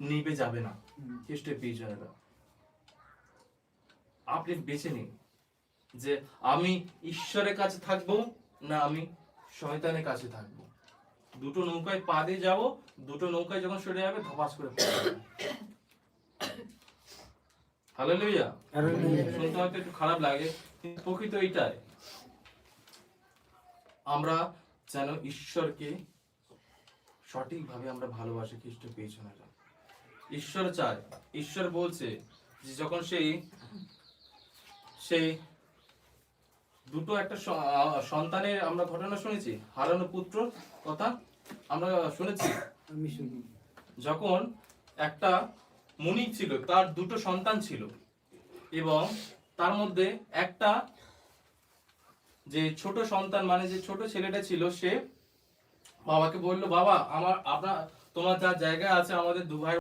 নিভে যাবে না। খ্রিস্টের প্রিয়জনেরা, আপনি বেছে নিন যে আমি ঈশ্বরের কাছে থাকবো না আমি শয়তানের কাছে থাকবো। দুটো নৌকায় পা দিয়ে যাবো, দুটো নৌকায় যখন সরে যাবে ধপাস করে পড়ে যাবে। হালেলুয়া। শুনতে হয়তো একটু খারাপ লাগে, কিন্তু প্রকৃত এটাই। আমরা যেন ঈশ্বরকে সঠিকভাবে আমরা ভালোবাসি। খ্রিস্ট পেয়েছনেরা, ঈশ্বর চায়, ঈশ্বর বলছে যে যখন সেই দুটো একটা সন্তানের আমরা ঘটনা শুনেছি, হারানো পুত্র কথা আমরা শুনেছি। যখন একটা মুনি ছিল, তার দুটো সন্তান ছিল, এবং তার মধ্যে একটা যে ছোট সন্তান মানে যে ছোট ছেলেটা ছিল, সে বাবাকে বললো, বাবা তোমার যা জায়গা আছে আমাদের দু ভাই